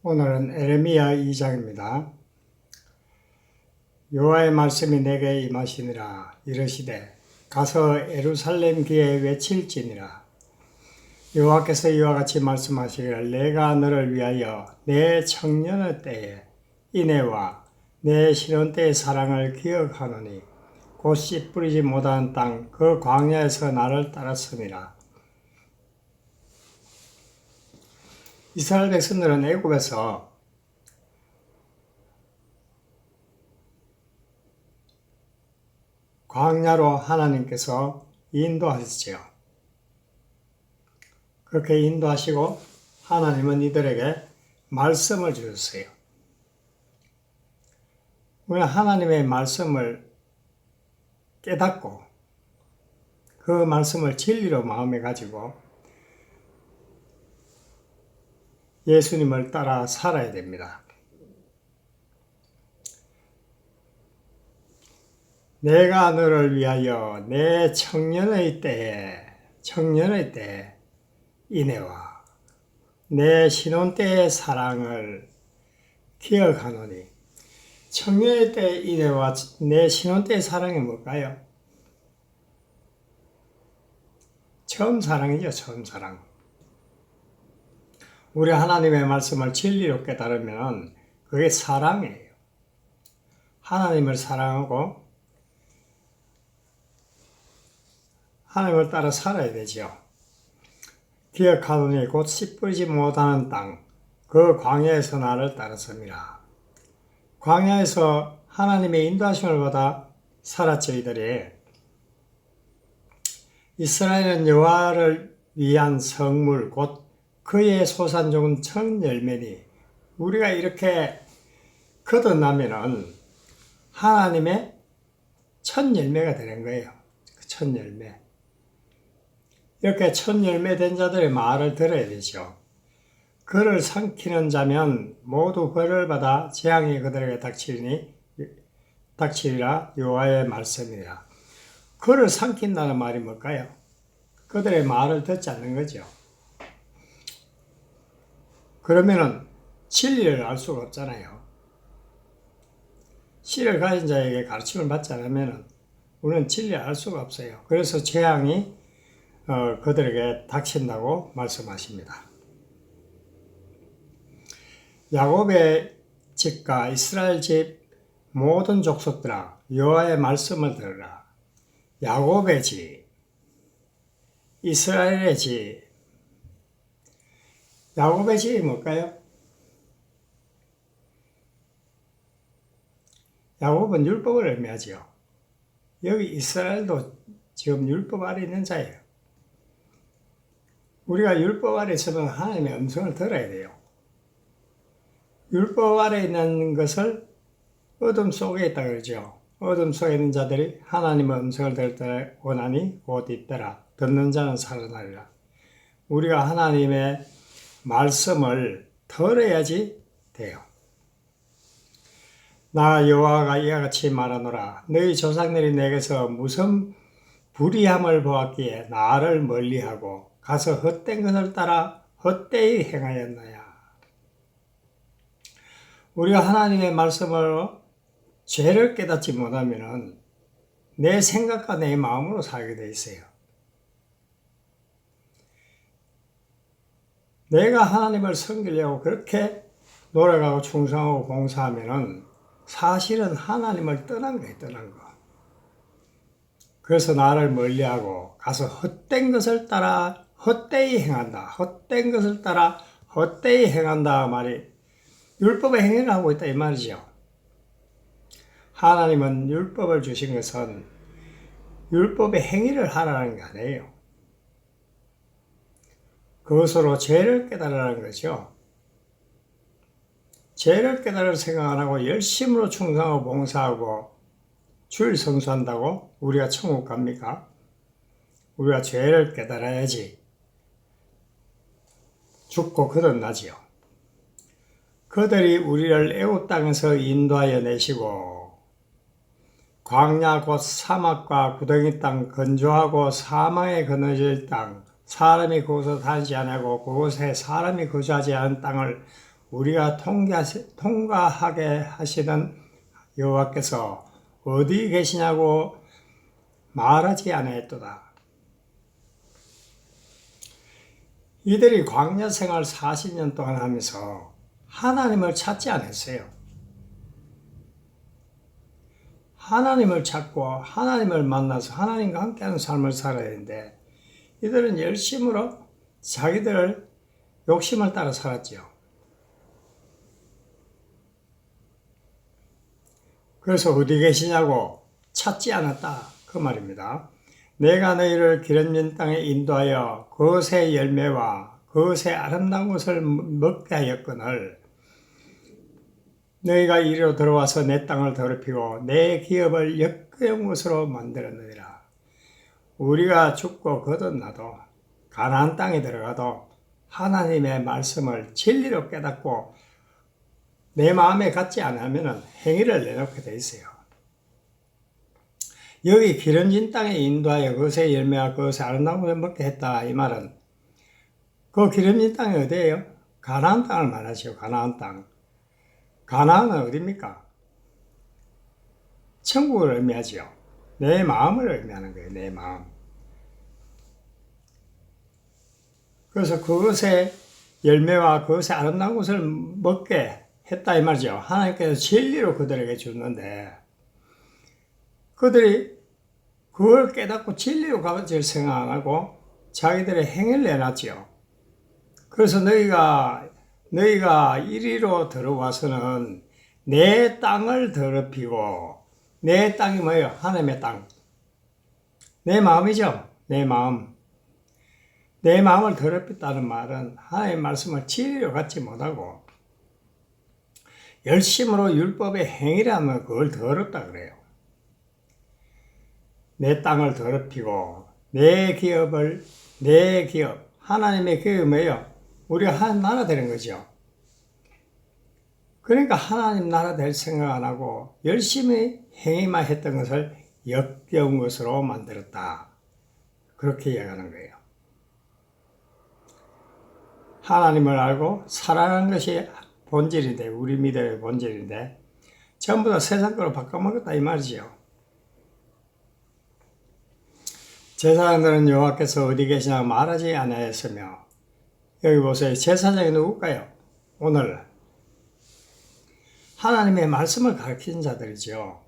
오늘은 에레미야 2장입니다. 여호와의 말씀이 내게 임하시니라. 이르시되 가서 예루살렘 귀에 외칠지니라. 여호와께서 이와 같이 말씀하시기를 내가 너를 위하여 내 청년의 때에 인애와 내 신혼 때의 사랑을 기억하노니 곧 씨 뿌리지 못한 땅 그 광야에서 나를 따랐음이라. 이스라엘 백성들은 애굽에서 광야로 하나님께서 인도하셨지요. 그렇게 인도하시고 하나님은 이들에게 말씀을 주셨어요. 우리는 하나님의 말씀을 깨닫고 그 말씀을 진리로 마음에 가지고 예수님을 따라 살아야 됩니다. 내가 너를 위하여 내 청년의 때에 인애와 내 신혼 때의 사랑을 기억하노니. 청년의 때의 인애와 내 신혼 때의 사랑이 뭘까요? 처음 사랑이죠. 처음 사랑. 우리 하나님의 말씀을 진리로 깨달으면 그게 사랑이에요. 하나님을 사랑하고 하나님을 따라 살아야 되죠. 기억하노니 곧 씨 뿌리지 못하는 땅 그 광야에서 나를 따랐음이라. 광야에서 하나님의 인도하심을 받아 살았죠. 이들이. 이스라엘은 여호와를 위한 성물 곧 그의 소산종은 첫 열매니. 우리가 이렇게 거듭나면은 하나님의 첫 열매가 되는 거예요. 그 첫 열매. 이렇게 첫 열매 된 자들의 말을 들어야 되죠. 그를 삼키는 자면 모두 벌을 받아 재앙이 그들에게 닥치리라. 여호와의 말씀이라. 그를 삼킨다는 말이 뭘까요? 그들의 말을 듣지 않는 거죠. 그러면은 진리를 알 수가 없잖아요. 씨를 가진 자에게 가르침을 받지 않으면 우리는 진리를 알 수가 없어요. 그래서 재앙이 그들에게 닥친다고 말씀하십니다. 야곱의 집과 이스라엘 집 모든 족속들아 여호와의 말씀을 들으라. 야곱의 집, 이스라엘의 집. 야곱의 집이 뭘까요? 야곱은 율법을 의미하죠. 여기 이스라엘도 지금 율법 아래 있는 자예요. 우리가 율법 아래 있으면 하나님의 음성을 들어야 돼요. 율법 아래 있는 것을 어둠 속에 있다 그러죠. 어둠 속에 있는 자들이 하나님의 음성을 들을 때 원하니 곧 있더라. 듣는 자는 살아나리라. 우리가 하나님의 말씀을 들어야지 돼요. 나 여호와가 이와 같이 말하노라. 너희 조상들이 내게서 무슨 불의함을 보았기에 나를 멀리하고 가서 헛된 것을 따라 헛되이 행하였나야. 우리가 하나님의 말씀으로 죄를 깨닫지 못하면 내 생각과 내 마음으로 살게 돼 있어요. 내가 하나님을 섬기려고 그렇게 노력하고 충성하고 봉사하면 사실은 하나님을 떠난 거예요. 떠난 거. 그래서 나를 멀리하고 가서 헛된 것을 따라 헛되이 행한다. 헛된 것을 따라 헛되이 행한다 말이 율법의 행위를 하고 있다 이 말이죠. 하나님은 율법을 주신 것은 율법의 행위를 하라는 게 아니에요. 그것으로 죄를 깨달으라는 거죠. 죄를 깨달을 생각 안 하고 열심으로 충성하고 봉사하고 주일 성수한다고 우리가 천국 갑니까? 우리가 죄를 깨달아야지 죽고 거듭나지요. 그들이 우리를 애굽 땅에서 인도하여 내시고 광야 곧 사막과 구덩이 땅 건조하고 사망에 거느질 땅 사람이 그곳에 살지 않고 그곳에 사람이 거주하지 않은 땅을 우리가 통과하게 하시는 여호와께서 어디 계시냐고 말하지 아니하였도다. 이들이 광야 생활 40년 동안 하면서 하나님을 찾지 않았어요. 하나님을 찾고 하나님을 만나서 하나님과 함께하는 삶을 살아야 하는데 이들은 열심으로 자기들 욕심을 따라 살았죠. 그래서 어디 계시냐고 찾지 않았다 그 말입니다. 내가 너희를 기름진 땅에 인도하여 그것의 열매와 그것의 아름다운 것을 먹게 하였거늘 너희가 이리로 들어와서 내 땅을 더럽히고 내 기업을 역겨운 것으로 만들었느니라. 우리가 죽고 거듭나도 가나안 땅에 들어가도 하나님의 말씀을 진리로 깨닫고 내 마음에 갖지 않으면 행위를 내놓게 돼 있어요. 여기 기름진 땅에 인도하여 그것의 열매와 그것의 아름다운 것을 먹게 했다 이 말은 그 기름진 땅이 어디예요? 가나안 땅을 말하죠. 가나안 땅. 가나안은 어디입니까? 천국을 의미하죠. 내 마음을 의미하는 거예요. 내 마음. 그래서 그것의 열매와 그것의 아름다운 것을 먹게 했다 이 말이죠. 하나님께서 진리로 그들에게 줬는데 그들이 그걸 깨닫고 진리로 가질 생각 안 하고 자기들의 행위를 내놨지요. 그래서 너희가 이리로 들어와서는 내 땅을 더럽히고 내 땅이 뭐예요? 하나님의 땅. 내 마음이죠. 내 마음. 내 마음을 더럽혔다는 말은 하나님의 말씀을 진리로 갖지 못하고 열심으로 율법의 행위를 하면 그걸 더럽다 그래요. 내 땅을 더럽히고 내 기업, 하나님의 기업이 뭐예요? 우리가 하나님 나라 되는 거죠. 그러니까 하나님 나라 될 생각 안 하고 열심히 행위만 했던 것을 역겨운 것으로 만들었다. 그렇게 이야기하는 거예요. 하나님을 알고 살아가는 것이 본질인데 우리 믿음의 본질인데 전부 다 세상 거로 바꿔먹었다 이 말이죠. 제사장들은 여호와께서 어디 계시나 말하지 아니하였으며 여기 보세요. 제사장이 누굴까요? 오늘 하나님의 말씀을 가르치는 자들이죠.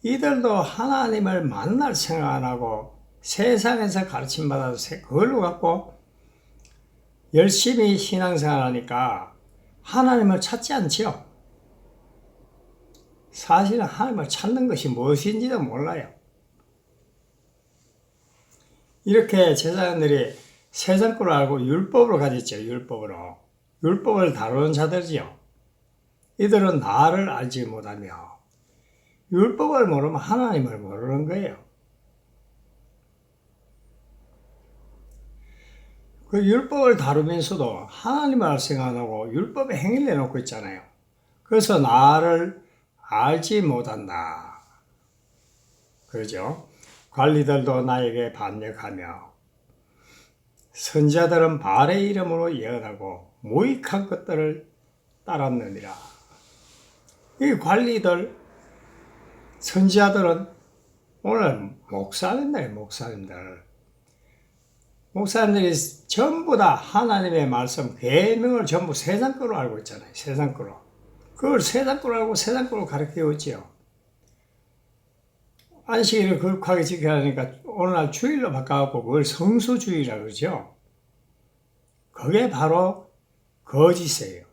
이들도 하나님을 만날 생각 안 하고 세상에서 가르침 받아서 그걸로 갖고 열심히 신앙생활 하니까 하나님을 찾지 않지요. 사실은 하나님을 찾는 것이 무엇인지도 몰라요. 이렇게 제사장들이 세상 걸 알고 율법으로 가졌죠. 율법을 다루는 자들이죠. 이들은 나를 알지 못하며 율법을 모르면 하나님을 모르는 거예요. 그 율법을 다루면서도 하나님을 알 생각 안 하고 율법에 행위를 내놓고 있잖아요. 그래서 나를 알지 못한다. 그러죠? 관리들도 나에게 반역하며 선지자들은 바알의 이름으로 예언하고 무익한 것들을 따랐느니라. 이 관리들, 선지자들은 오늘 목사님들이 전부 다 하나님의 말씀, 계명을 전부 세상 거로 알고 있잖아요. 세상 거로. 그걸 세상 거로 알고 세상 거로 가르치고 있지요. 안식일을 거룩하게 지켜야 하니까 오늘날 주일로 바꿔갖고 그걸 성수주의라 그러죠. 그게 바로 거짓이에요.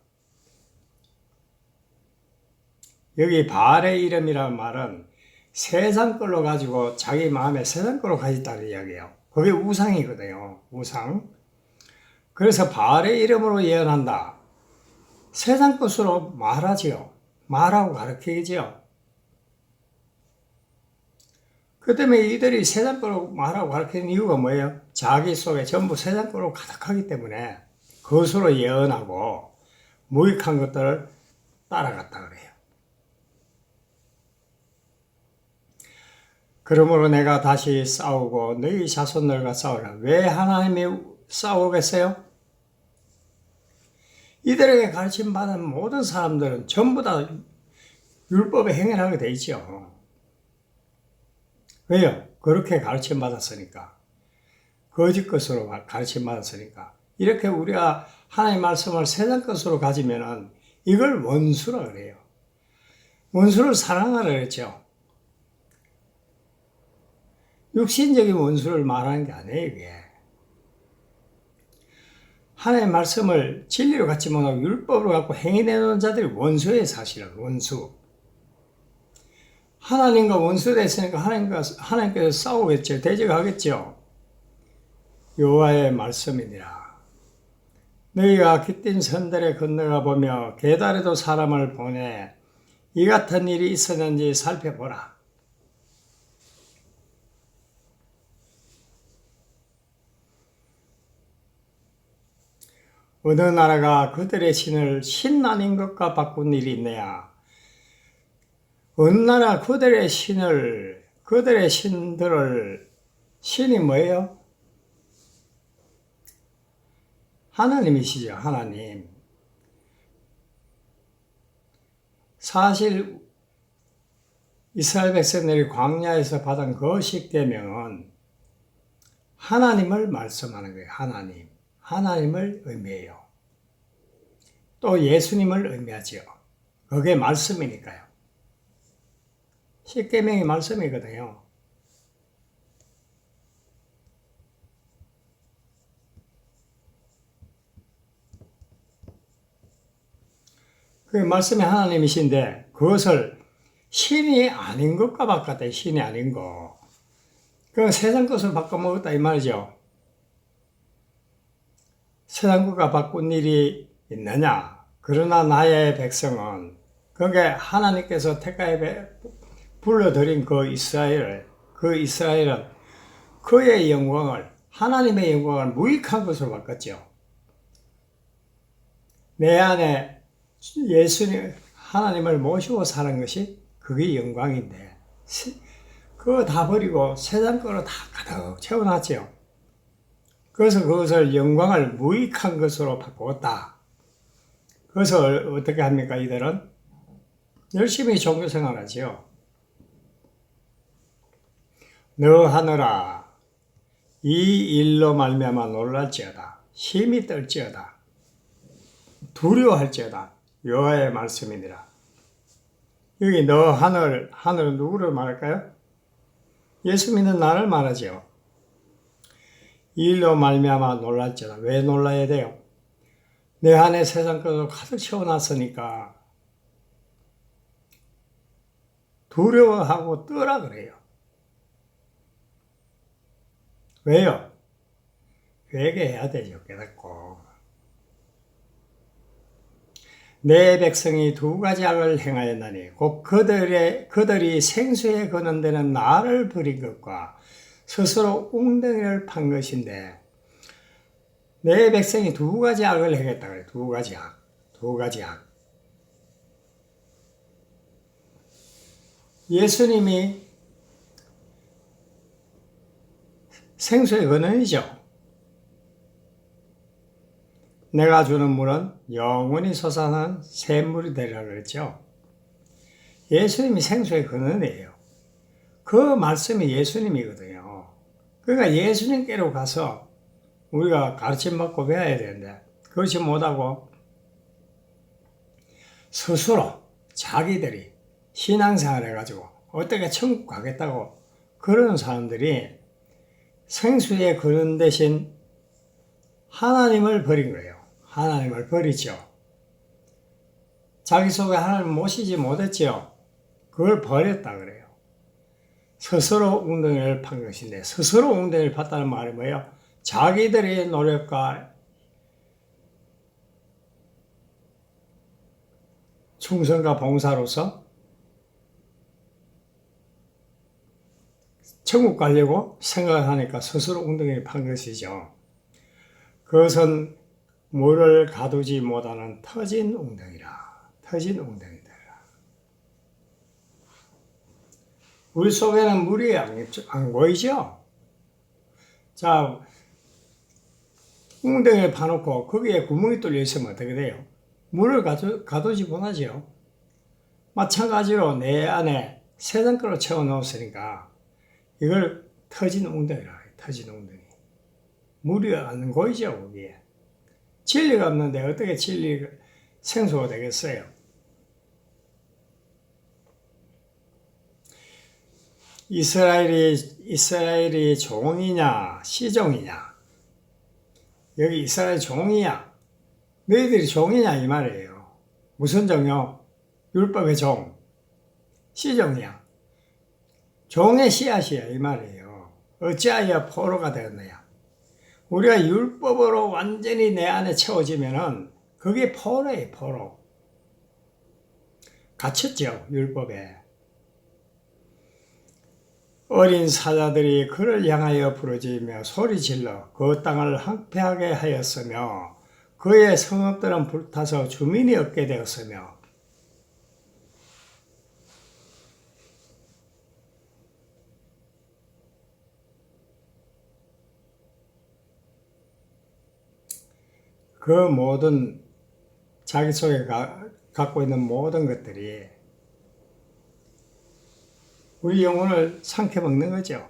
여기 바알의 이름이라는 말은 세상 걸로 가지고 자기 마음에 세상 걸로 가졌다는 이야기예요. 그게 우상이거든요. 우상. 그래서 바알의 이름으로 예언한다. 세상 것으로 말하지요. 말하고 가르치지요. 그 때문에 이들이 세상 거로 말하고 가르치는 이유가 뭐예요? 자기 속에 전부 세상 거로 가득하기 때문에 그것으로 예언하고 무익한 것들을 따라갔다 그래요. 그러므로 내가 다시 싸우고 너희 자손들과 싸우라. 왜 하나님이 싸우겠어요? 이들에게 가르침 받은 모든 사람들은 전부 다 율법에 행해하게 돼 있죠. 왜요? 그렇게 가르침 받았으니까. 거짓 것으로 가르침 받았으니까. 이렇게 우리가 하나님의 말씀을 세상 것으로 가지면은 이걸 원수라 그래요. 원수를 사랑하라 그랬죠. 육신적인 원수를 말하는 게 아니에요, 이게. 하나님의 말씀을 진리로 갖지 못하고 율법으로 갖고 행위내놓은 자들이 원수예요, 사실은. 원수. 하나님과 원수가 됐으니까 하나님께서 싸우겠죠. 대적하겠죠. 여호와의 말씀이니라. 너희가 깃든 선들에 건너가 보며 계달에도 사람을 보내 이 같은 일이 있었는지 살펴보라. 어느 나라가 그들의 신을 신 아닌 것과 바꾼 일이 있느냐? 어느 나라 그들의 신들을, 신이 뭐예요? 하나님이시죠, 하나님. 사실 이스라엘 백성들이 광야에서 받은 그 십계명은 하나님을 말씀하는 거예요. 하나님을 의미해요. 또 예수님을 의미하죠. 그게 말씀이니까요. 십계명이 말씀이거든요. 그 말씀이 하나님이신데 그것을 신이 아닌 것과 바꿨다. 신이 아닌 거. 그 세상 것을 바꿔먹었다 이 말이죠. 세상 것과 바꾼 일이 있느냐? 그러나 나의 백성은 그게 하나님께서 택하여 불러들인 그 이스라엘은 그의 영광을 하나님의 영광을 무익한 것으로 바꿨죠. 내 안에 예수님 하나님을 모시고 사는 것이 그게 영광인데 그거 다 버리고 세상 거로 다 가득 채워놨죠. 그래서 그것을 영광을 무익한 것으로 바꾸었다. 그래서 어떻게 합니까? 이들은 열심히 종교생활하지요. 너 하늘아 이 일로 말미암아 놀랄지어다. 힘이 떨지어다. 두려워할지어다. 여호와의 말씀이니라. 여기 너 하늘은 누구를 말할까요? 예수 믿는 나를 말하죠. 이 일로 말미암아 놀랄지어다. 왜 놀라야 돼요? 내 안에 세상 것으로 가득 채워놨으니까 두려워하고 떠라 그래요. 왜요? 회개해야 되죠. 깨닫고. 내 백성이 두 가지 악을 행하였나니 곧 그들이 생수에 거는 데는 나를 버린 것과 스스로 웅덩이를 판 것인데 내 백성이 두 가지 악을 행했다 그래. 두 가지 악. 예수님이 생수의 근원이죠. 내가 주는 물은 영원히 솟아나는 샘물이 되리라 그랬죠. 예수님이 생수의 근원이에요. 그 말씀이 예수님이거든요. 그러니까 예수님께로 가서 우리가 가르침받고 배워야 되는데 그렇지 못하고 스스로 자기들이 신앙생활 해가지고 어떻게 천국 가겠다고 그러는 사람들이 생수의 근원 대신 하나님을 버린 거예요. 하나님을 버리죠. 자기 속에 하나님을 모시지 못했죠. 그걸 버렸다 그래요. 스스로 웅덩이를 판 것인데 스스로 웅덩이를 팠다는 말이 뭐예요? 자기들의 노력과 충성과 봉사로서 천국 가려고 생각하니까 스스로 웅덩이를 판 것이죠. 그것은 물을 가두지 못하는 터진 웅덩이라. 우리 속에는 물이 안 보이죠? 자, 웅덩이를 파놓고 거기에 구멍이 뚫려 있으면 어떻게 돼요? 물을 가두지 못하죠. 마찬가지로 내 안에 세상가로 채워 넣었으니까 이걸 터진 웅덩이라 해요. 터진 웅덩이. 물이 안 고이죠, 거기에. 진리가 없는데 어떻게 진리 생수가 되겠어요? 이스라엘이 종이냐, 시종이냐? 여기 이스라엘 종이야. 너희들이 종이냐, 이 말이에요. 무슨 종이요? 율법의 종. 시종이야. 종의 씨앗이야, 이 말이에요. 어찌하여 포로가 되었느냐? 우리가 율법으로 완전히 내 안에 채워지면은 그게 포로예요, 포로. 갇혔죠, 율법에. 어린 사자들이 그를 향하여 부르짖으며 소리질러 그 땅을 황폐하게 하였으며 그의 성읍들은 불타서 주민이 없게 되었으며 그 모든 자기 속에 갖고 있는 모든 것들이 우리 영혼을 삼켜먹는 거죠.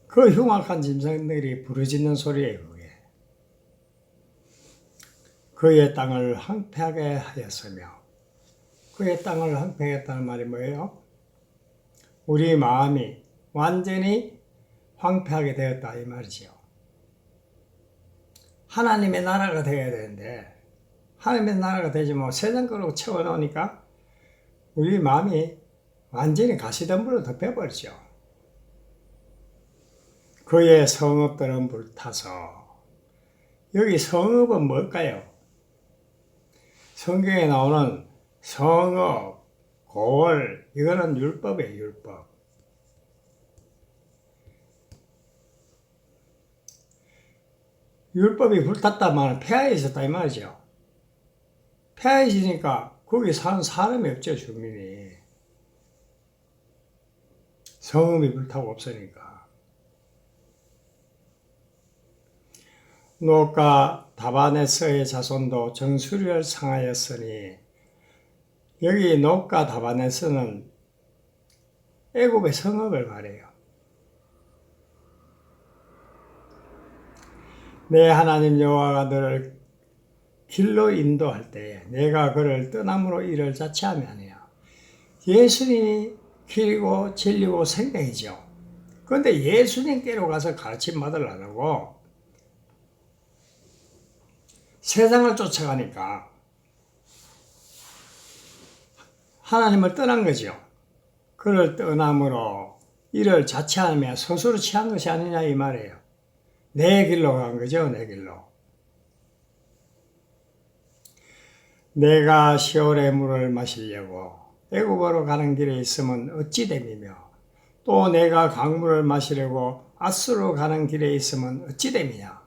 그 흉악한 짐승들이 부르짖는 소리예요, 그게. 그의 땅을 황폐하게 하였으며, 그의 땅을 황폐하게 했다는 말이 뭐예요? 우리 마음이 완전히 황폐하게 되었다, 이 말이죠. 하나님의 나라가 되어야 되는데, 하나님의 나라가 되지 뭐 세상 거로 채워놓으니까 우리 마음이 완전히 가시덤불로 덮여버리죠. 그의 성읍들은 불타서. 여기 성읍은 뭘까요? 성경에 나오는 성읍, 고을, 이거는 율법이에요, 율법. 율법이 불탔다 말은 폐하에 있었다 이 말이죠. 폐하에 있으니까 거기 사는 사람이 없죠, 주민이. 성읍이 불타고 없으니까. 노과 다바네스의 자손도 정수리를 상하였으니, 여기 노과 다바네스는 애굽의 성읍을 말해요. 내 하나님 여호와가 너를 길로 인도할 때에 내가 그를 떠남으로 이를 자체하면 아니야. 예수님이 길이고 진리고 생명이죠. 그런데 예수님께로 가서 가르침 받으려고 세상을 쫓아가니까 하나님을 떠난 거죠. 그를 떠남으로 이를 자체하며 스스로 취한 것이 아니냐 이 말이에요. 내 길로 간 거죠, 내 길로. 내가 시올의 물을 마시려고 애굽으로 가는 길에 있으면 어찌 됨이며 또 내가 강물을 마시려고 아스로 가는 길에 있으면 어찌 됨이냐.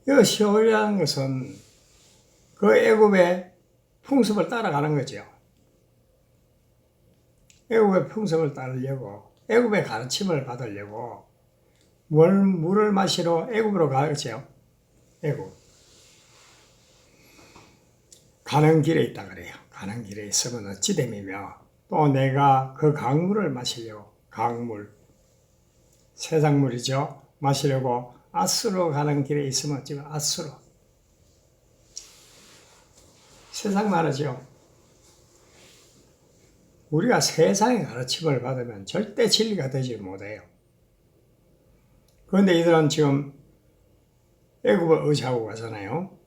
이 시올이라는 것은 그 애굽의 풍습을 따라가는 거죠. 애굽의 풍습을 따르려고 애굽의 가르침을 받으려고 물을 마시러 애굽으로 가죠. 애굽. 가는 길에 있다 그래요. 가는 길에 있으면 어찌 됨이며 또 내가 그 강물을 마시려고 강물 세상 물이죠. 마시려고 아스로 가는 길에 있으면 어찌 아스로 세상 말이죠. 우리가 세상의 가르침을 받으면 절대 진리가 되지 못해요. 그런데 이들은 지금 애굽을 의지하고 가잖아요.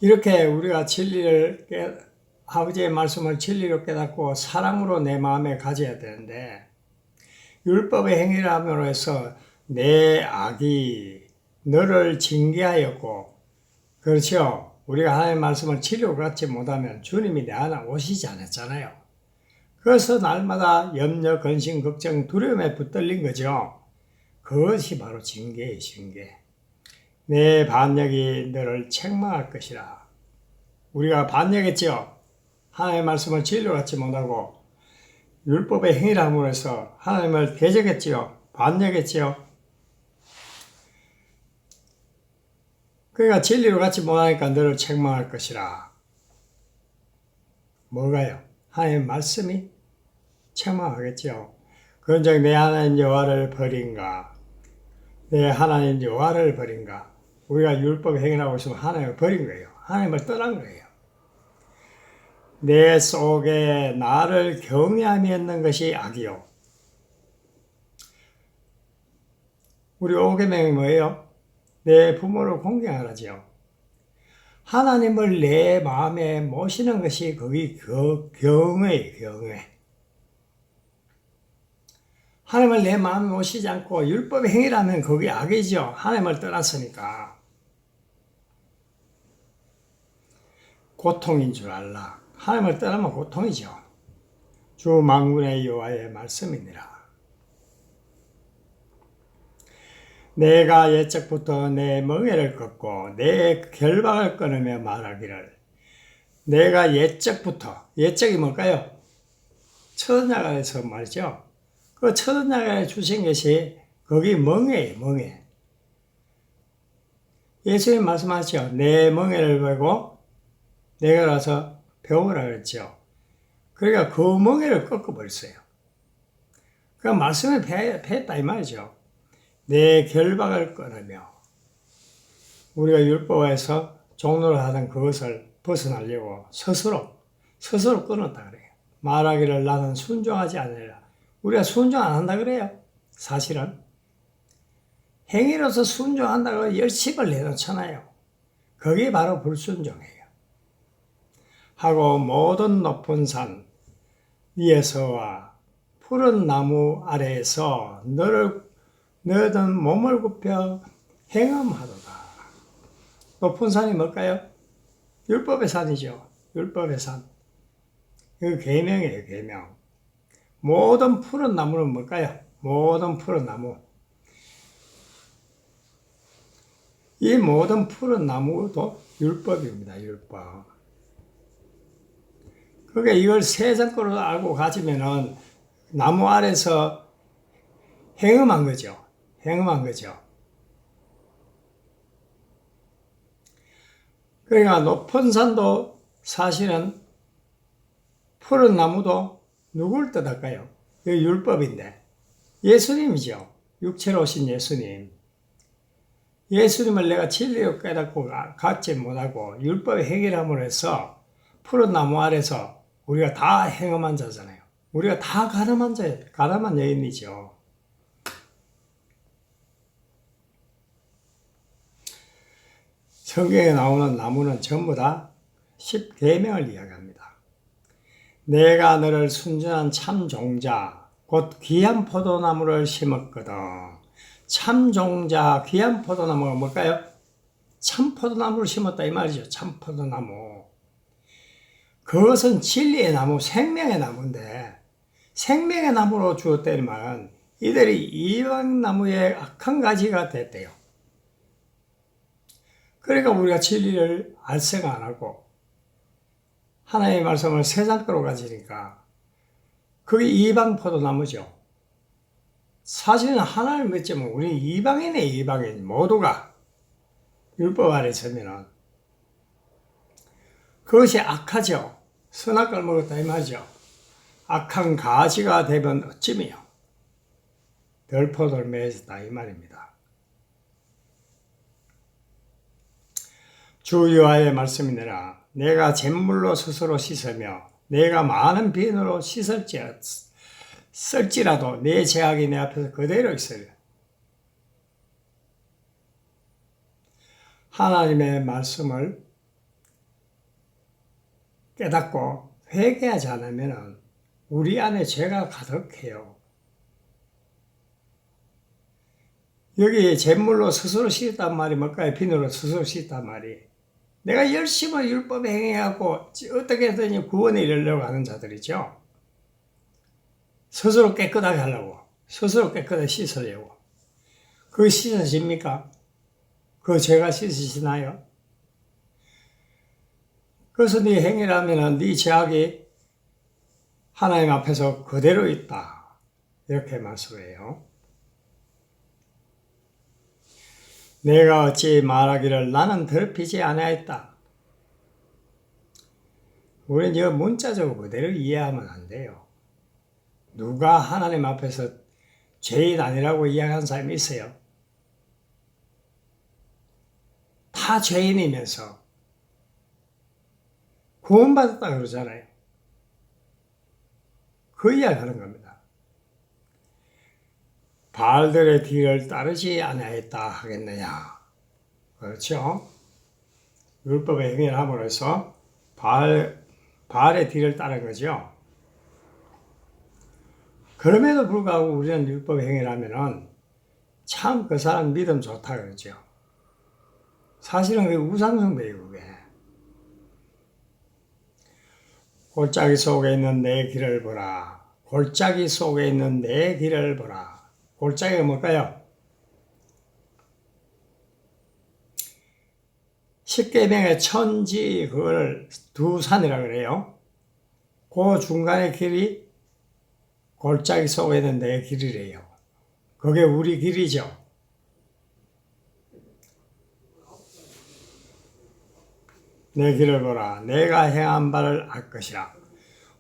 이렇게 우리가 진리를 아버지의 말씀을 진리로 깨닫고 사랑으로 내 마음에 가져야 되는데 율법의 행위를 함으로 해서 내 악이 너를 징계하였고 그렇죠. 우리가 하나님의 말씀을 진리로 갖지 못하면 주님이 내 안에 오시지 않았잖아요. 그래서 날마다 염려, 근심, 걱정, 두려움에 붙들린 거죠. 그것이 바로 징계예요, 징계. 내 반역이 너를 책망할 것이라. 우리가 반역했죠. 하나님의 말씀을 진리로 갖지 못하고 율법의 행위를 함으로 해서 하나님을 대적했지요. 반역했지요. 그러니까 진리로 갖지 못하니까 너를 책망할 것이라. 뭐가요? 하나님의 말씀이 책망하겠죠. 그런즉 내 하나님 여호와를 버린가? 내 하나님 여호와를 버린가? 우리가 율법 행위라고 있으면 하나님을 버린 거예요. 하나님을 떠난 거예요. 내 속에 나를 경외함이 있는 것이 악이요. 우리 오계명이 뭐예요? 내 부모를 공경하라지요. 하나님을 내 마음에 모시는 것이 거기 경외예요, 경외. 하나님을 내 마음에 모시지 않고 율법 행위라면 그게 악이죠. 하나님을 떠났으니까. 고통인 줄 알라. 하나님을 떠나면 고통이죠. 주 만군의 여호와의 말씀이니라. 내가 옛적부터 내 멍에를 꺾고 내 결박을 끊으며 말하기를. 내가 옛적부터, 옛적이 뭘까요? 첫날에서 말이죠. 그 첫날에 주신 것이 거기 멍에예요, 멍에. 예수님 말씀하시죠. 내 멍에를 베고 내가 가서 배우라 그랬죠. 그러니까 그 멍에를 꺾어버렸어요. 그 말씀을 패했다 이 말이죠. 내 결박을 끊으며 우리가 율법에서 종로를 하던 그것을 벗어나려고 스스로 끊었다 그래요. 말하기를 나는 순종하지 않으리라. 우리가 순종 안 한다 그래요. 사실은 행위로서 순종한다고 열심을 내놓잖아요. 그게 바로 불순종이에요. 하고 모든 높은 산 위에서와 푸른 나무 아래에서 너희는 몸을 굽혀 행음하도다. 높은 산이 뭘까요? 율법의 산이죠. 율법의 산. 이거 계명이에요, 계명. 모든 푸른 나무는 뭘까요? 모든 푸른 나무. 이 모든 푸른 나무도 율법입니다, 율법. 그러니까 이걸 세상거로 알고 가지면은 나무 아래서 행음한 거죠. 행음한 거죠. 그러니까 높은 산도 사실은 푸른 나무도 누굴 뜻할까요? 그 율법인데 예수님이죠. 육체로 오신 예수님. 예수님을 내가 진리로 깨닫고 갖지 못하고 율법의 행위함으로 해서 푸른 나무 아래서 우리가 다 행음한 자잖아요. 우리가 다 가늠한 자예요. 가늠한 여인이죠. 성경에 나오는 나무는 전부 다 10계명을 이야기합니다. 내가 너를 순전한 참 종자 곧 귀한 포도나무를 심었거든. 참 종자 귀한 포도나무가 뭘까요? 참 포도나무를 심었다 이 말이죠. 참 포도나무. 그것은 진리의 나무, 생명의 나무인데 생명의 나무로 주었다는 말은 이들이 이방나무의 악한 가지가 됐대요. 그러니까 우리가 진리를 알 생각 안 하고 하나님의 말씀을 세상 거로 가지니까 그게 이방 포도나무죠. 사실은 하나님을 믿지만 우리 이방인이에요. 이방인 모두가 율법 아래 서면은 그것이 악하죠. 선악과를 먹었다 이 말이죠. 악한 가지가 되면 어찌미요. 덜포도를 맺었다 이 말입니다. 주 여호와의 말씀이니라. 내가 잿물로 스스로 씻으며 내가 많은 비누로 씻을지라도 내 죄악이 내 앞에서 그대로 있으리라. 하나님의 말씀을 깨닫고 회개하지 않으면 우리 안에 죄가 가득해요. 여기 잿물로 스스로 씻었단 말이 뭘까요? 비누로 스스로 씻었단 말이. 내가 열심히 율법에 행해갖고 어떻게든 구원에 이르려고 하는 자들이죠. 스스로 깨끗하게 하려고. 스스로 깨끗하게 씻으려고. 그거 씻어집니까? 그 죄가 씻으시나요? 그래서 네 행위라면 네 죄악이 하나님 앞에서 그대로 있다. 이렇게 말씀해요. 내가 어찌 말하기를 나는 더럽히지 아니하였다. 우리는 이 문자적으로 그대로 이해하면 안 돼요. 누가 하나님 앞에서 죄인 아니라고 이야기한 사람이 있어요? 다 죄인이면서 구원받았다 그러잖아요. 그 이야기 하는 겁니다. 바알들의 뒤를 따르지 아니하였다 하겠느냐. 그렇죠? 율법의 행위를 함으로써 바알의 뒤를 따른 거죠. 그럼에도 불구하고 우리는 율법의 행위를 하면은 참 그 사람 믿음 좋다 그러죠. 사실은 그게 우상숭배예요, 그게. 골짜기 속에 있는 내 길을 보라. 골짜기 속에 있는 내 길을 보라. 골짜기가 뭘까요? 십계명의 천지 그걸 두 산이라 그래요. 그 중간의 길이 골짜기 속에 있는 내 길이래요. 그게 우리 길이죠. 내 길을 보라. 내가 행한 바를 알 것이라.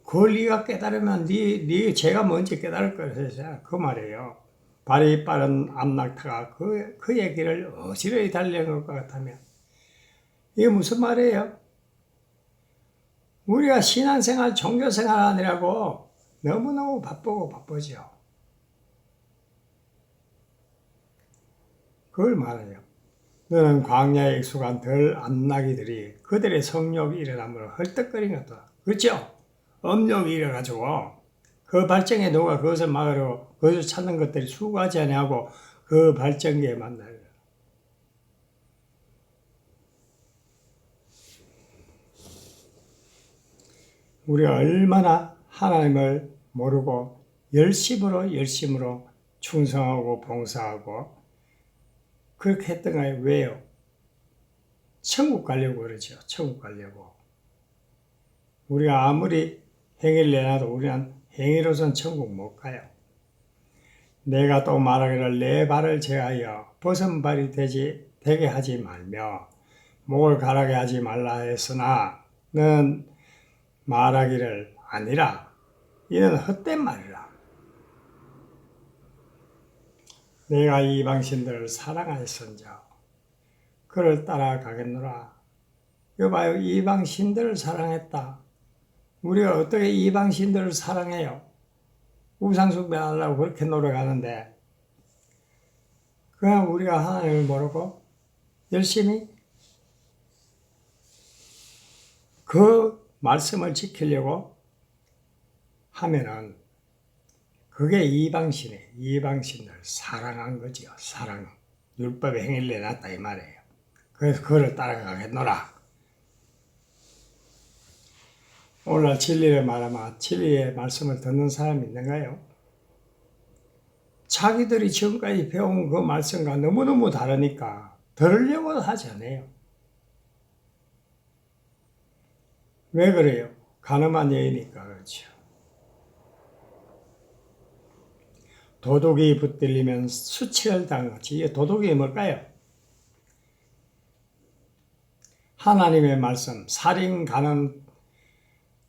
그걸 네가 깨달으면 네 죄가 뭔지 깨달을 것이야. 그 말이에요. 발이 빠른 암낙타가 그의 길을 어지러이 달리는 것 같으면 이게 무슨 말이에요? 우리가 신앙생활, 종교생활 하느라고 너무너무 바쁘죠. 그걸 말해요. 너는 광야에 익숙한 덜 암나기들이 그들의 성욕이 일어남으로 헐떡거린 것다. 그렇죠? 음욕이 일어가지고 그 발정에 누가 그것을 막으려고 그것을 찾는 것들이 수고하지 아니하고 그 발전기에 만나요. 우리가 얼마나 하나님을 모르고 열심으로 충성하고 봉사하고 그렇게 했던가요? 왜요? 천국 가려고 그러죠. 천국 가려고. 우리가 아무리 행위를 내놔도 우리는 행위로선 천국 못 가요. 내가 또 말하기를 내 발을 제하여 벗은 발이 되게 하지 말며 목을 가라게 하지 말라 했으나 너는 말하기를 아니라 이는 헛된 말이라. 내가 이방신들을 사랑하였은즉 그를 따라가겠노라. 이거 봐요. 이방신들을 사랑했다. 우리가 어떻게 이방신들을 사랑해요? 우상숭배하려고 그렇게 노력하는데 그냥 우리가 하나님을 모르고 열심히 그 말씀을 지키려고 하면은 그게 이방신들 사랑한 거지요. 사랑. 율법의 행위를 내놨다 이 말이에요. 그래서 그를 따라가겠노라. 오늘 진리를 말하면 진리의 말씀을 듣는 사람이 있는가요? 자기들이 지금까지 배운 그 말씀과 너무너무 다르니까 들으려고 하지 않아요. 왜 그래요? 가늠한 여이니까 그렇죠. 도둑이 붙들리면 수치를 당하지. 이 도둑이 뭘까요? 하나님의 말씀, 살인, 간음,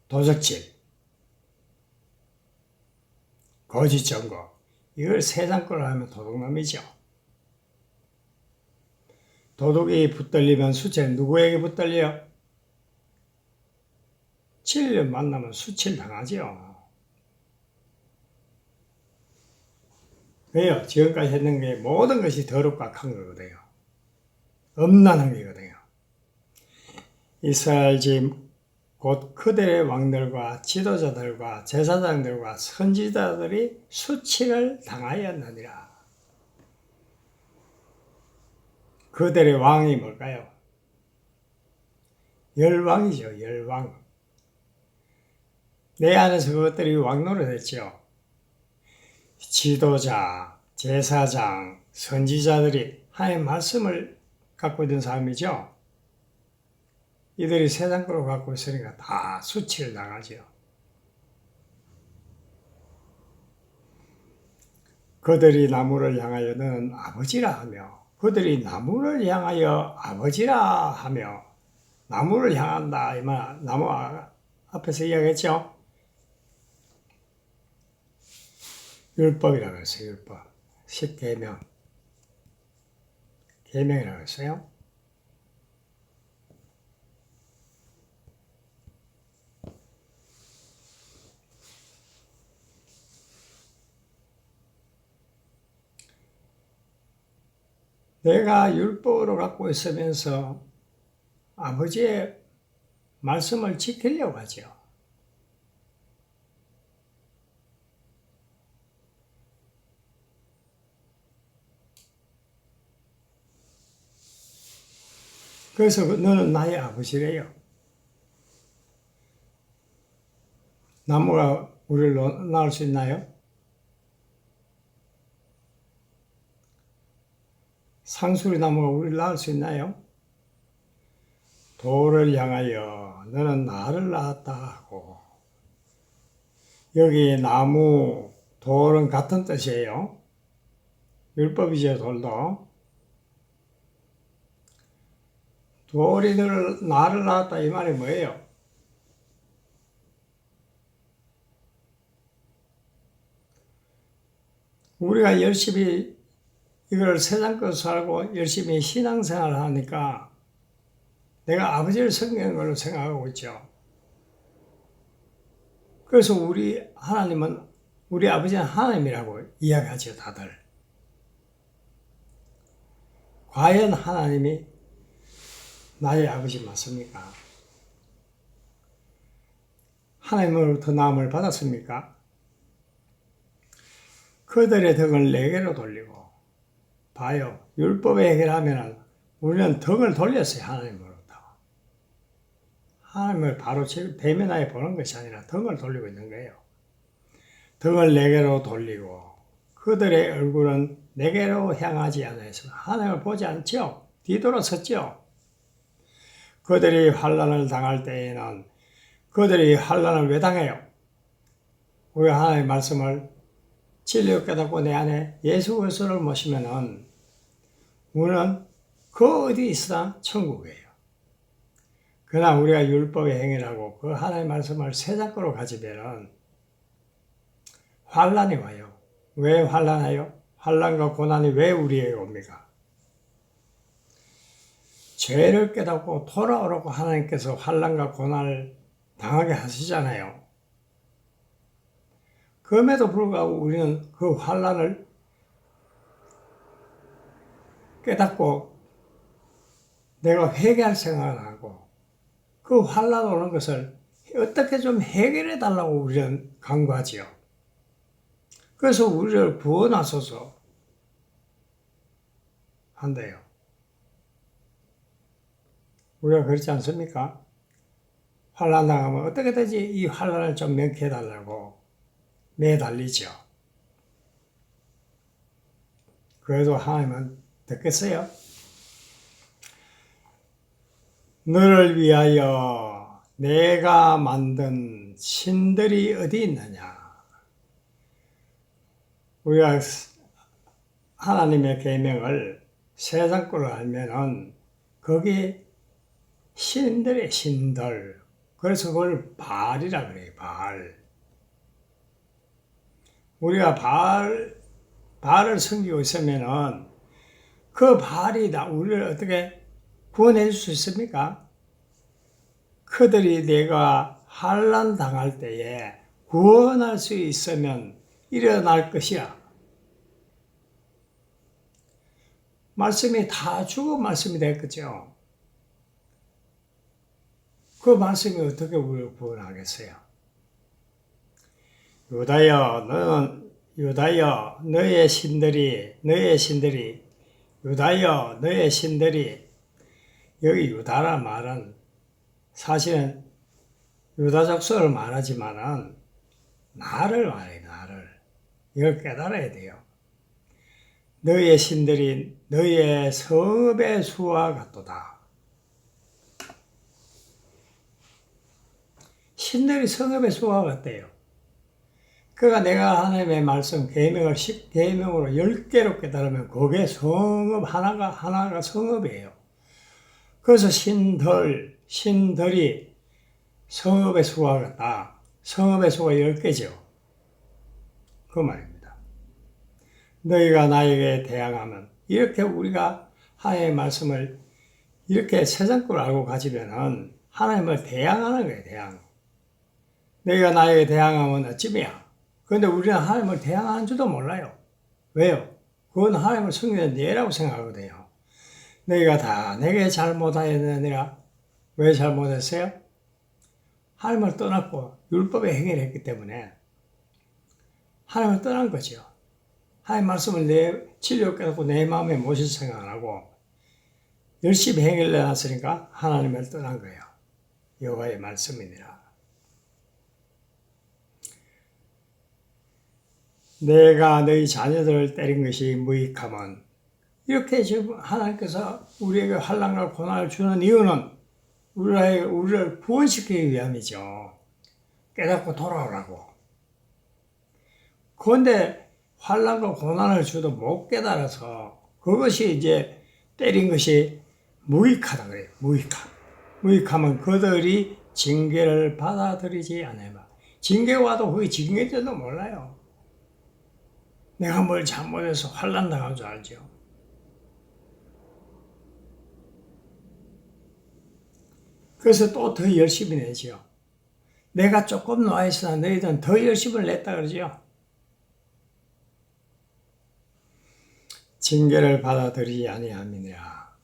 도적질, 거짓 증거 이걸 세상 걸로 하면 도둑놈이죠. 도둑이 붙들리면 수치를 누구에게 붙들려요? 진리를 만나면 수치를 당하죠. 왜요? 지금까지 했는 게 모든 것이 더럽고 악한 거거든요. 음란한 거거든요. 이스라엘 집 곧 그들의 왕들과 지도자들과 제사장들과 선지자들이 수치를 당하였느니라. 그들의 왕이 뭘까요? 열왕이죠. 열왕. 내 안에서 그것들이 왕노릇했죠. 지도자, 제사장, 선지자들이 하나님의 말씀을 갖고 있는 사람이죠. 이들이 세상 거로 갖고 있으니까 다 수치를 당하죠. 그들이 나무를 향하여 너는 아버지라 하며 그들이 나무를 향하여 아버지라 하며, 나무를 향한다 이 말, 나무 앞에서 이야기했죠. 율법이라고 했어요. 율법 10계명 계명이라고 했어요. 내가 율법으로 갖고 있으면서 아버지의 말씀을 지키려고 하죠. 그래서 너는 나의 아버지래요. 나무가 우리를 낳을 수 있나요? 상수리 나무가 우리를 낳을 수 있나요? 돌을 향하여 너는 나를 낳았다 하고, 여기 나무, 돌은 같은 뜻이에요. 율법이죠, 돌도. 돌이 나를 낳았다 이 말이 뭐예요? 우리가 열심히 이걸 세상 것을 알고 열심히 신앙생활을 하니까 내가 아버지를 섬기는 걸로 생각하고 있죠. 그래서 우리 아버지는 하나님이라고 이야기하죠, 다들. 과연 하나님이 나의 아버지 맞습니까? 하나님으로부터 나음을 받았습니까? 그들의 덕을 내게로 돌리고, 봐요. 율법에 해결하면 우리는 덕을 돌렸어요, 하나님으로부터. 하나님을 바로 대면하여 보는 것이 아니라 덕을 돌리고 있는 거예요. 덕을 내게로 돌리고, 그들의 얼굴은 내게로 향하지 않아서 하나님을 보지 않죠. 뒤돌아섰죠. 그들이 환난을 당할 때에는 그들이 환난을 왜 당해요? 우리 하나님의 말씀을 진리를 깨닫고 내 안에 예수 그리스도를 모시면은 우리는 그 어디 있으나 천국이에요. 그러나 우리가 율법의 행위를 하고 그 하나님의 말씀을 세상으로 가지면은 환난이 와요. 왜 환난해요? 환난과 고난이 왜 우리에게 옵니까? 죄를 깨닫고 돌아오라고 하나님께서 환난과 고난을 당하게 하시잖아요. 그럼에도 불구하고 우리는 그 환난을 깨닫고 내가 회개할 생각을 하고 그 환난 오는 것을 어떻게 좀 해결해 달라고 우리는 간구하지요. 그래서 우리를 구원하소서 한대요. 우리가 그렇지 않습니까? 환난 당하면 어떻게 되지? 이 환난을 좀 면케해 달라고 매달리죠. 그래도 하나님은 듣겠어요? 너를 위하여 내가 만든 신들이 어디 있느냐? 우리가 하나님의 계명을 세상 걸로 알면은 거기 신들의 신들. 그래서 그걸 바알이라 그래요. 바알. 우리가 바알을 섬기고 있으면은 그 바알이 우리를 어떻게 구원해 줄 수 있습니까? 그들이 내가 환난 당할 때에 구원할 수 있으면 일어날 것이야. 말씀이 다 죽은 말씀이 됐겠죠. 그 말씀이 어떻게 우리를 구원하겠어요? 유다여 너의 신들이 유다여 너의 신들이, 여기 유다라 말은 사실은 유다 족속을 말하지만은 나를 말해요. 나를. 이걸 깨달아야 돼요. 너의 신들이 너의 성읍의 수와 같도다. 신들이 성읍의 수와 같대요. 그러니까 내가 하나님의 말씀 계명을 10계명으로 10개로 깨달으면 그게 성읍 하나가 성읍이에요. 그래서 신들이 성읍의 수가 같다. 성읍의 수가 10개죠. 그 말입니다. 너희가 나에게 대항하면, 이렇게 우리가 하나님의 말씀을 이렇게 세상걸 알고 가지면은 하나님을 대항하는 거예요, 대항. 너희가 나에게 대항하면 어찌미야? 그런데 우리는 하나님을 대항하는 줄도 몰라요. 왜요? 그건 하나님을 섬기는 예라고 생각하거든요. 너희가 다 내게 잘못하였는데 내가 왜 잘못했어요? 하나님을 떠났고 율법의 행위를 했기 때문에 하나님을 떠난 거죠. 하나님 말씀을 내 진리로 깨닫고 내 마음에 모실 생각 안 하고 열심히 행위를 해놨으니까 하나님을 떠난 거예요. 여호와의 말씀이니라. 내가 너희 자녀들을 때린 것이 무익함은, 이렇게 지금 하나님께서 우리에게 환난과 고난을 주는 이유는 우리를 구원시키기 위함이죠. 깨닫고 돌아오라고. 그런데 환난과 고난을 주도 못 깨달아서 그것이 이제 때린 것이 무익하다 그래요. 무익함은 그들이 징계를 받아들이지 않아요. 징계 와도 그게 징계인지도 몰라요. 내가 뭘 잘못해서 환난 당한 줄 알죠. 그래서 또 더 열심히 내죠. 내가 조금 놓아있으나 너희들은 더 열심을 냈다 그러죠. 징계를 받아들이지 아니함이니라.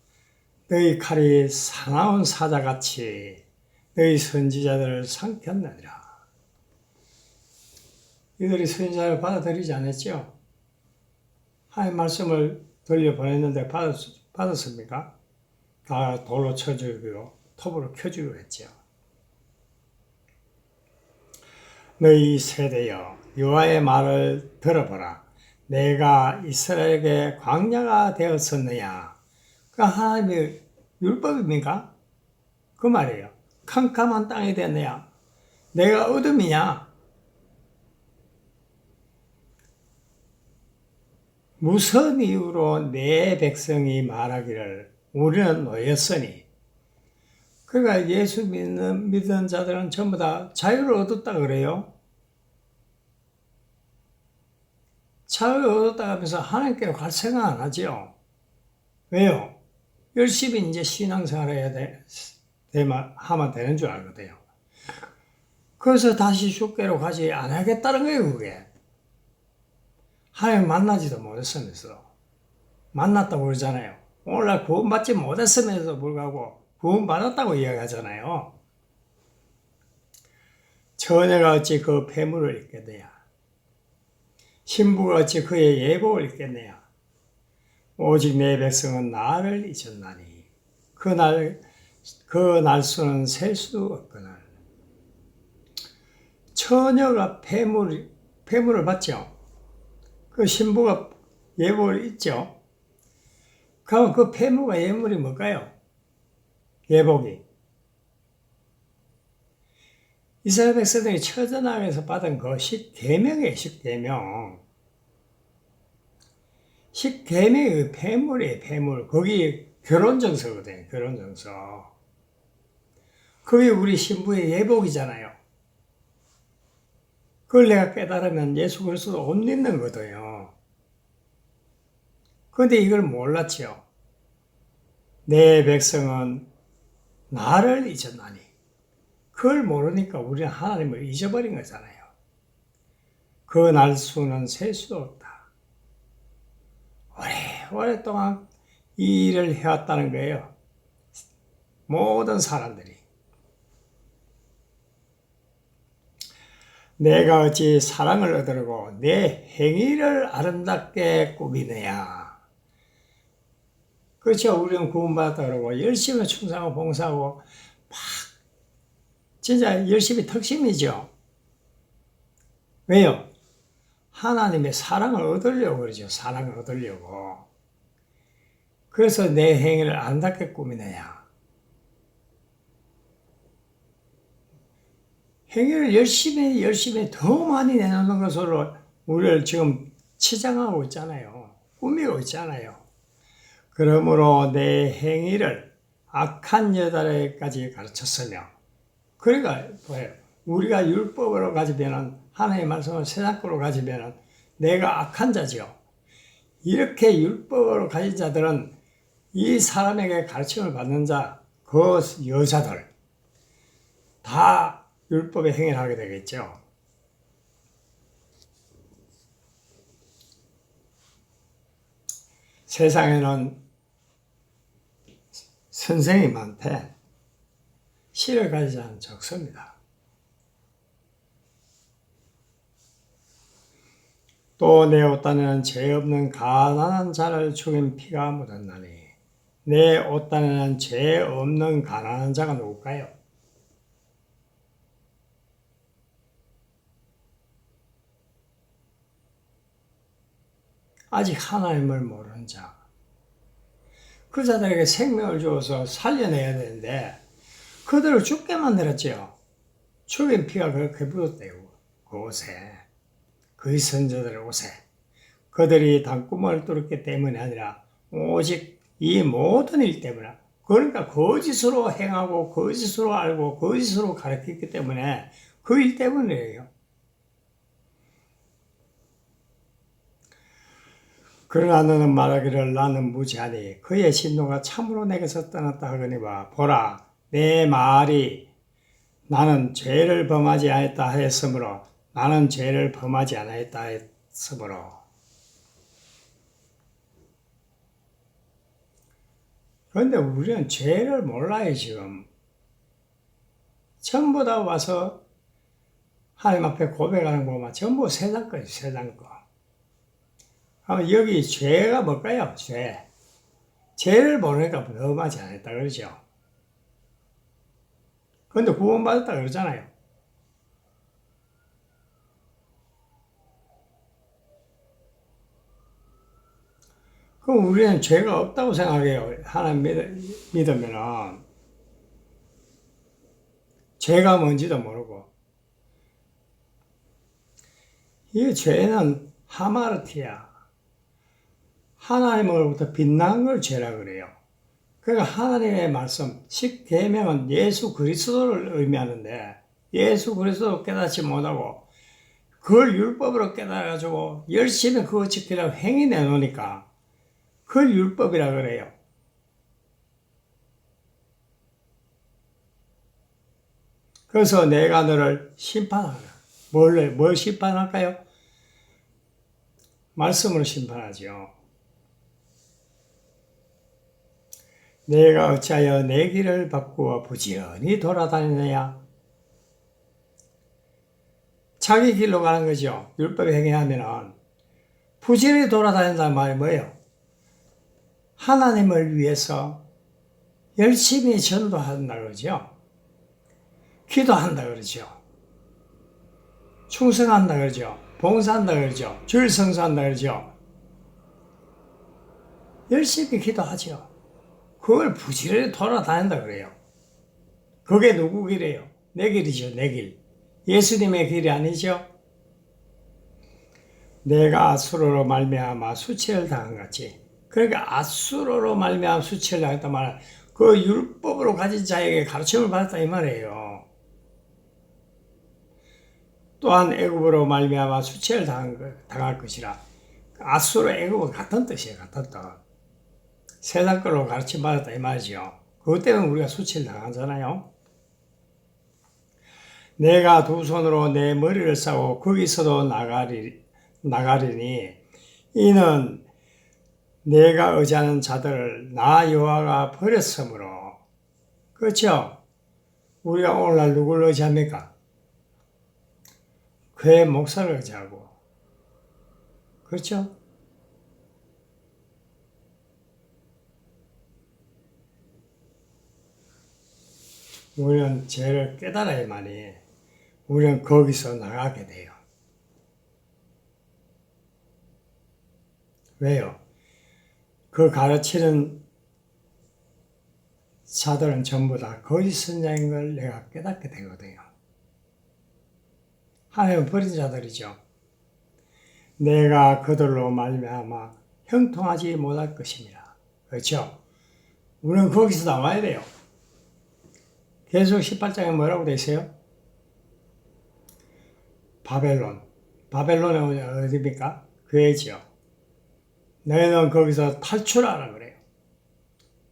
너희 칼이 사나운 사자같이 너희 선지자들을 삼켰느니라. 이들이 선지자를 받아들이지 않았죠. 하나님 말씀을 돌려보냈는데 받았습니까? 다 돌로 쳐주고 톱으로 켜주고 했죠. 너희 세대여, 여호와의 말을 들어보라. 내가 이스라엘에게 광야가 되었었느냐? 그 하나님의 율법입니까? 그 말이에요. 캄캄한 땅이 되었느냐? 내가 어둠이냐? 무슨 이유로 내 백성이 말하기를 우리는 노였으니. 그러니까 예수 믿는 자들은 전부 다 자유를 얻었다 그래요. 자유를 얻었다 하면서 하나님께로 갈 생각 안 하죠. 왜요? 열심히 이제 신앙생활 해야 하면 되는 줄 알거든요. 그래서 다시 죽게로 가지 안 하겠다는 거예요, 그게. 하나님 만나지도 못했으면서. 만났다고 그러잖아요. 오늘날 구원받지 못했음에도 불구하고 구원받았다고 이야기하잖아요. 처녀가 어찌 그 폐물을 입겠느냐? 신부가 어찌 그의 예복을 입겠느냐? 오직 내 백성은 나를 잊었나니 그 날수는 셀 수 없거늘. 처녀가 폐물을 받죠. 그 신부가 예복을 입죠. 그럼 그 폐물과 예물이 뭘까요? 예복이. 이스라엘 백성들이 처전함에서 받은 그 10계명이에요, 10계명. 10계명이 폐물이에요, 폐물. 거기 결혼정서거든요, 결혼정서. 그게 우리 신부의 예복이잖아요. 그걸 내가 깨달으면 예수 그리스도 옷 입는 거거든요. 그런데 이걸 몰랐죠. 내 백성은 나를 잊었나니. 그걸 모르니까 우리는 하나님을 잊어버린 거잖아요. 그 날수는 셀 수 없다. 오랫동안 이 일을 해왔다는 거예요. 모든 사람들이. 내가 어찌 사랑을 얻으려고 내 행위를 아름답게 꾸미느냐. 그렇죠. 우리는 구원받았다 그러고 열심히 충성하고 봉사하고 막 진짜 열심히 턱심이죠. 왜요? 하나님의 사랑을 얻으려고 그러죠. 사랑을 얻으려고. 그래서 내 행위를 아름답게 꾸미느냐. 행위를 열심히 더 많이 내놓는 것으로 우리를 지금 치장하고 있잖아요. 꾸미고 있잖아요. 그러므로 내 행위를 악한 여자에게까지 가르쳤으며, 그러니까 뭐예요? 우리가 율법으로 가지면은, 하나님의 말씀을 세상으로 가지면은 내가 악한 자지요. 이렇게 율법으로 가진 자들은 이 사람에게 가르침을 받는 자, 그 여자들 다 율법의 행위를 하게 되겠죠. 세상에는 선생님한테 실을 가지지 않은 적습니다. 또 내 옷단에는 죄 없는 가난한 자를 죽인 피가 묻었나니, 내 옷단에는 죄 없는 가난한 자가 누굴까요? 아직 하나님을 모르는 자. 그 자들에게 생명을 주어서 살려내야 되는데 그들을 죽게 만들었지요. 죽인 피가 그렇게 묻었대요. 그 옷에. 그 선자들의 옷에. 그들이 단구멍을 뚫었기 때문이 아니라 오직 이 모든 일 때문에, 그러니까 거짓으로 행하고 거짓으로 알고 거짓으로 가르쳤기 때문에 그 일 때문이에요. 그러나 너는 말하기를 나는 무지하니 그의 진노가 참으로 내게서 떠났다 하거니와, 보라 내 말이 나는 죄를 범하지 않았다 하였으므로, 나는 죄를 범하지 않았다 했으므로. 그런데 우리는 죄를 몰라요. 지금 전부 다 와서 하나님 앞에 고백하는 거 보면 전부 세상 거예요. 세상 거. 그럼 여기 죄가 뭘까요? 죄를 모르니까 범하지 않았다 그러죠. 그런데 구원받았다 그러잖아요. 그럼 우리는 죄가 없다고 생각해요. 하나님 믿으면은 죄가 뭔지도 모르고. 이 죄는 하마르티야. 하나님으로부터 빛나는 걸 죄라 그래요. 그러니까 하나님의 말씀, 10계명은 예수 그리스도를 의미하는데, 예수 그리스도를 깨닫지 못하고 그걸 율법으로 깨달아가지고 열심히 그거 지키려고 행위 내놓으니까 그걸 율법이라 그래요. 그래서 내가 너를 심판하라. 뭘 심판할까요? 말씀으로 심판하죠. 내가 어찌하여 내 길을 바꾸어 부지런히 돌아다니느냐? 자기 길로 가는 거죠. 율법에 행위하면은 부지런히 돌아다닌다는 말이 뭐예요? 하나님을 위해서 열심히 전도한다 그러죠. 기도한다 그러죠. 충성한다 그러죠. 봉사한다 그러죠. 주일 성수한다 그러죠. 열심히 기도하죠. 그걸 부지런히 돌아다닌다 그래요. 그게 누구 길이에요? 내 길이죠. 내 길. 예수님의 길이 아니죠. 내가 아수르로 말미암아 수치를 당한 같이. 그러니까 아수르로 말미암아 수치를 당했단 말은 그 율법으로 가진 자에게 가르침을 받았다 이 말이에요. 또한 애굽으로 말미암아 수치를 당할 것이라. 아수르 애굽은 같은 뜻이에요. 같은 뜻. 세상 걸로 가르침 받았다 이 말이죠. 그것 때문에 우리가 수치를 당하잖아요. 내가 두 손으로 내 머리를 싸고 거기서도 나가리니 이는 내가 의지하는 자들을 나 여호와가 버렸으므로. 그렇죠? 우리가 오늘날 누구를 의지합니까? 그의 목사를 의지하고. 그렇죠? 우리는 죄를 깨달아야만이 우리는 거기서 나가게 돼요. 왜요? 그 가르치는 자들은 전부 다 거짓 선자인 걸 내가 깨닫게 되거든요. 하나님을 버린 자들이죠. 내가 그들로 말미암아 형통하지 못할 것입니다. 그렇죠? 우리는 거기서 나와야 돼요. 계속 18장에 뭐라고 돼 있어요? 바벨론. 바벨론이 어디입니까? 교회지요. 너희는 거기서 탈출하라 그래요.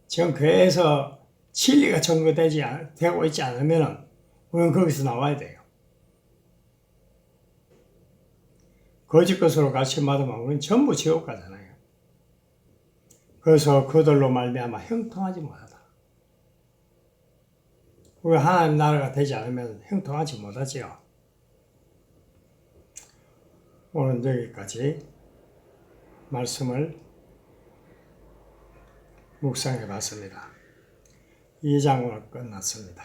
지금 교회에서 진리가 되고 있지 않으면 우리는 거기서 나와야 돼요. 거짓 것으로 가르침받으면 우리는 전부 지옥 가잖아요. 그래서 그들로 말미암아 형통하지 못하다. 우리가 하나님 나라가 되지 않으면 형통하지 못하지요. 오늘 여기까지 말씀을 묵상해 봤습니다. 2장으로 끝났습니다.